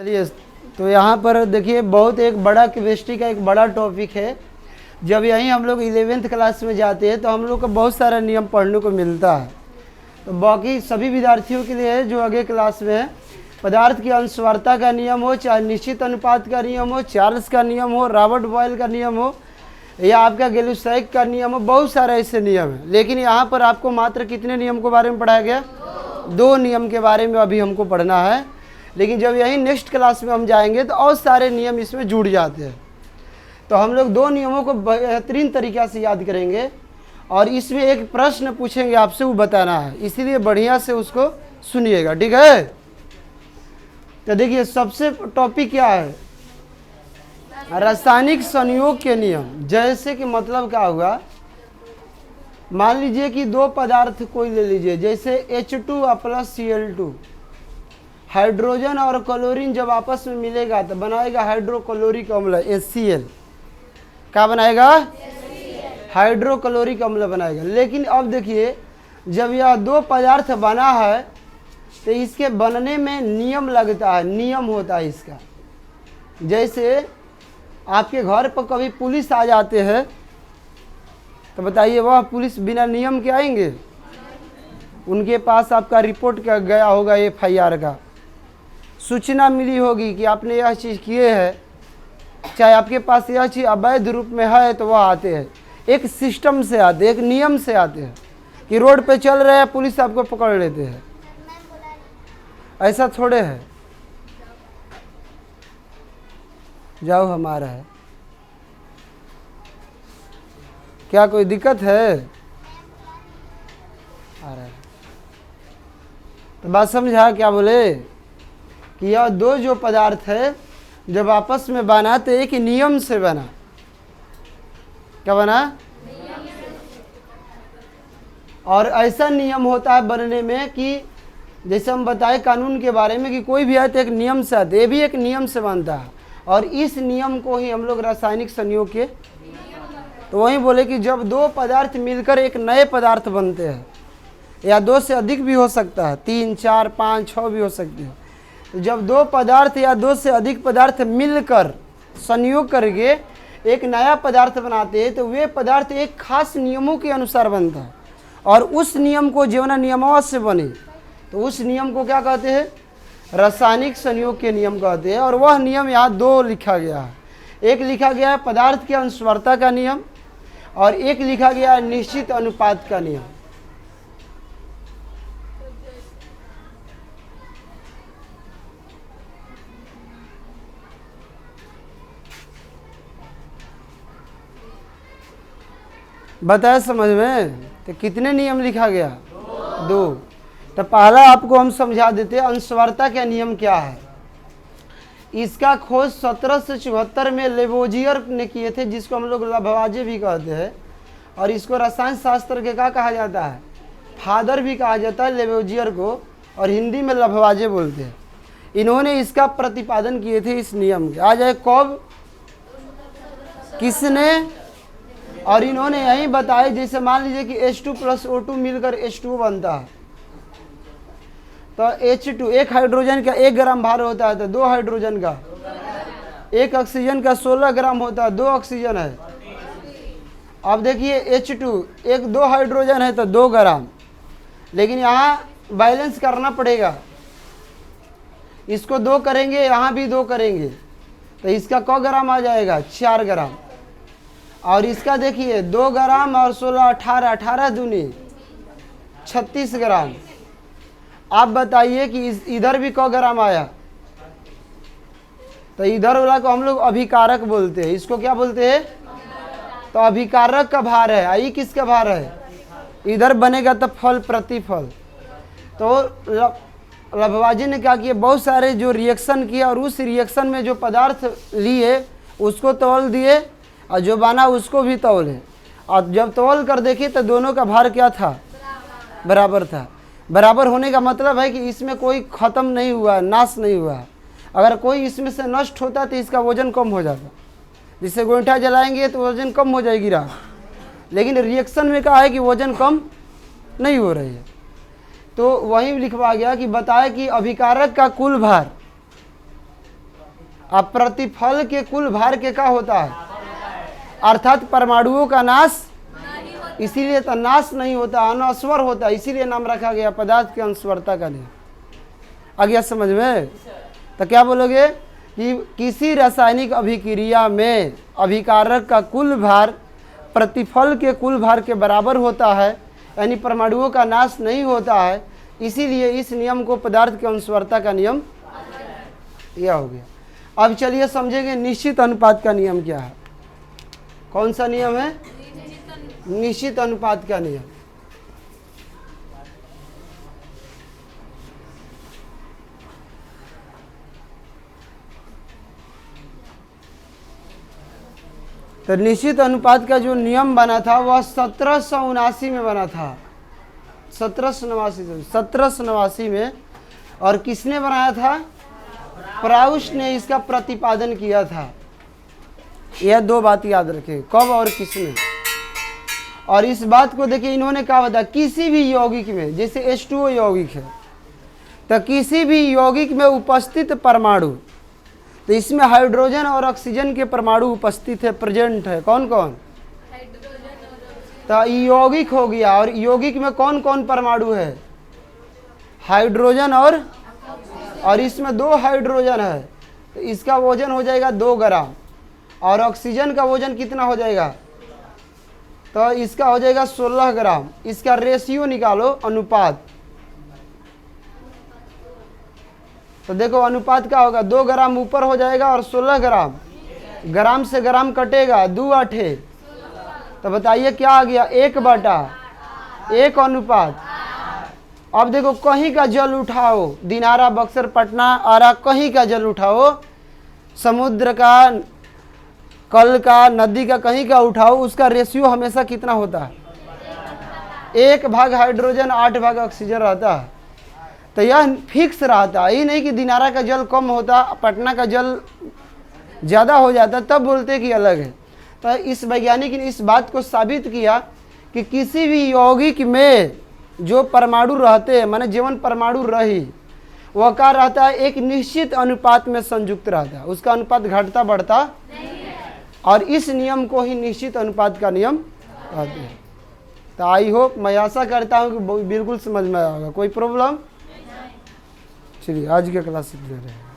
चलिए, तो यहाँ पर देखिए बहुत एक बड़ा केमिस्ट्री का एक बड़ा टॉपिक है। जब यहीं हम लोग 11th क्लास में जाते हैं तो हम लोग को बहुत सारा नियम पढ़ने को मिलता है। तो बाकी सभी विद्यार्थियों के लिए जो आगे क्लास में है, पदार्थ की अनस्वरता का नियम हो, चाहे निश्चित अनुपात का नियम हो, चार्ल्स का नियम हो, रॉबर्ट बॉयल का नियम हो, या आपका गैलुसैक का नियम हो, बहुत सारे ऐसे नियम हैं। लेकिन यहाँ पर आपको मात्र कितने नियम के बारे में पढ़ाया गया? 2 नियम के बारे में अभी हमको पढ़ना है। लेकिन जब यही नेक्स्ट क्लास में हम जाएंगे तो और सारे नियम इसमें जुड़ जाते हैं। तो हम लोग 2 नियमों को बेहतरीन तरीक़ा से याद करेंगे और इसमें एक प्रश्न पूछेंगे आपसे, वो बताना है, इसीलिए बढ़िया से उसको सुनिएगा, ठीक है? तो देखिए सबसे टॉपिक क्या है? रासायनिक संयोग के नियम। जैसे कि मतलब क्या हुआ, मान लीजिए कि 2 पदार्थ कोई ले लीजिए, जैसे H2 प्लस Cl2। हाइड्रोजन और क्लोरीन जब आपस में मिलेगा तो बनाएगा हाइड्रोक्लोरिक अम्ल HCl। क्या बनाएगा? हाइड्रोक्लोरिक अम्ल बनाएगा। लेकिन अब देखिए, जब यह 2 पदार्थ बना है तो इसके बनने में नियम लगता है, नियम होता है इसका। जैसे आपके घर पर कभी पुलिस आ जाते हैं तो बताइए, वह पुलिस बिना नियम के आएंगे? उनके पास आपका रिपोर्ट का गया होगा, FIR का सूचना मिली होगी कि आपने यह चीज़ किए है, चाहे आपके पास यह चीज़ अवैध रूप में है, तो वह आते हैं, एक सिस्टम से आते हैं, एक नियम से आते हैं कि रोड पे चल रहे हैं, पुलिस आपको पकड़ लेते हैं। ऐसा थोड़े है, जाओ हमारा है, क्या कोई दिक्कत है? आ रहा है तो बात समझा? क्या बोले कि यह 2 जो पदार्थ है जब आपस में बना तो एक नियम से बना। क्या बना? और ऐसा नियम होता है बनने में कि जैसे हम बताए कानून के बारे में कि कोई भी आए तो एक नियम से आते, ये भी एक नियम से बनता है। और इस नियम को ही हम लोग रासायनिक संयोग के, तो वही बोले कि जब 2 पदार्थ मिलकर एक नए पदार्थ बनते हैं, या 2 से अधिक भी हो सकता है, 3, 4, 5, 6 भी हो सकती है। तो जब 2 पदार्थ या 2 से अधिक पदार्थ मिलकर संयोग करके एक नया पदार्थ बनाते हैं तो वे पदार्थ एक खास नियमों के अनुसार बनता है। और उस नियम को जीवन नियमावली से बने तो उस नियम को क्या कहते हैं? रासायनिक संयोग के नियम कहते हैं। और वह नियम यहाँ 2 लिखा गया है। एक लिखा गया है पदार्थ की अनस्वरता का नियम और एक लिखा गया है निश्चित अनुपात का नियम। बताया समझ में? तो कितने नियम लिखा गया? 2। तो पहला आपको हम समझा देते हैं, अनस्वरता का नियम क्या है। इसका खोज 1774 में लेवोजियर ने किए थे, जिसको हम लोग लभवाजे भी कहते हैं। और इसको रसायन शास्त्र के क्या कहा जाता है? फादर भी कहा जाता है लेवोजियर को, और हिंदी में लभवाजे बोलते हैं। इन्होंने इसका प्रतिपादन किए थे इस नियम के। आ जाए कब, किसने? और इन्होंने यही बताया, जैसे मान लीजिए कि H2 प्लस O2 मिलकर H2 बनता है, तो H2 एक हाइड्रोजन का 1 ग्राम भार होता है, तो 2 हाइड्रोजन का, 1 ऑक्सीजन का 16 ग्राम होता है, 2 ऑक्सीजन है। अब देखिए H2 2 हाइड्रोजन है तो 2 ग्राम, लेकिन यहाँ बैलेंस करना पड़ेगा, इसको 2 करेंगे, यहाँ भी 2 करेंगे, तो इसका क ग्राम आ जाएगा? 4 ग्राम। और इसका देखिए 2 ग्राम और 16 18, 18 दूनी 36 ग्राम। आप बताइए कि इधर भी क ग्राम आया? तो इधर वाला को हम लोग अभिकारक बोलते हैं। इसको क्या बोलते हैं? तो अभिकारक का भार है। आई किसका भार है? इधर बनेगा तो फल प्रतिफल। तो लभवाजी ने क्या किया, बहुत सारे जो रिएक्शन किया और उस रिएक्शन में जो पदार्थ लिए उसको तौल दिए और जो बना उसको भी तौले। और जब तौल कर देखे तो दोनों का भार क्या था? बराबर था। बराबर होने का मतलब है कि इसमें कोई ख़त्म नहीं हुआ, नाश नहीं हुआ। अगर कोई इसमें से नष्ट होता तो इसका वजन कम हो जाता। जिससे गोईठा जलाएंगे तो वजन कम हो जाएगी राख, लेकिन रिएक्शन में कहा है कि वजन कम नहीं हो रही है। तो वहीं लिखवा गया कि बताए कि अभिकारक का कुल भार अब प्रतिफल के कुल भार के क्या होता है, अर्थात परमाणुओं का नाश, इसीलिए तो नाश नहीं होता, अनस्वर होता, इसीलिए नाम रखा गया पदार्थ की अनस्वरता का नियम। आ गया समझ में? तो क्या बोलोगे कि किसी रासायनिक अभिक्रिया में अभिकारक का कुल भार प्रतिफल के कुल भार के बराबर होता है, यानी परमाणुओं का नाश नहीं होता है, इसीलिए इस नियम को पदार्थ की अनस्वरता का नियम यह हो गया। अब चलिए समझेंगे निश्चित अनुपात का नियम क्या है। कौन सा नियम है? निश्चित अनुपात का नियम। तो निश्चित अनुपात का जो नियम बना था वह 1779 में बना था, 1789 में। और किसने बनाया था? प्राउस्ट ने इसका प्रतिपादन किया था। यह दो बात याद रखें, कब और किसने। और इस बात को देखिए इन्होंने कहा बताया, किसी भी यौगिक में, जैसे H2O यौगिक है, तो किसी भी यौगिक में उपस्थित परमाणु, तो इसमें हाइड्रोजन और ऑक्सीजन के परमाणु उपस्थित है, प्रेजेंट है। कौन कौन? तो यौगिक हो गया। और यौगिक में कौन कौन परमाणु है? हाइड्रोजन और इसमें 2 हाइड्रोजन है, तो इसका वजन हो जाएगा 2 ग्राम। और ऑक्सीजन का वजन कितना हो जाएगा? तो इसका हो जाएगा 16 ग्राम। इसका रेशियो निकालो, अनुपात। तो देखो अनुपात क्या होगा, 2 ग्राम ऊपर हो जाएगा और 16 ग्राम, ग्राम से ग्राम कटेगा, 2 8। तो बताइए क्या आ गया? 1/1 अनुपात। अब देखो कहीं का जल उठाओ, दिनारा, बक्सर, पटना, आरा, कहीं का जल उठाओ, समुद्र का, कल का, नदी का, कहीं का उठाओ, उसका रेशियो हमेशा कितना होता है? 1 भाग हाइड्रोजन 8 भाग ऑक्सीजन रहता है। तो यह फिक्स रहता है, ये नहीं कि दिनारा का जल कम होता, पटना का जल ज़्यादा हो जाता, तब बोलते कि अलग है। तो इस वैज्ञानिक ने इस बात को साबित किया कि किसी भी यौगिक में जो परमाणु रहते हैं, माने जीवन परमाणु रही, वह क्या रहता है? एक निश्चित अनुपात में संयुक्त रहता है, उसका अनुपात घटता बढ़ता नहीं है। और इस नियम को ही निश्चित अनुपात का नियम कहते हैं। तो आई होप, मैं आशा करता हूँ कि बिल्कुल समझ में आएगा। कोई प्रॉब्लम? चलिए आज के क्लास इतने रहे।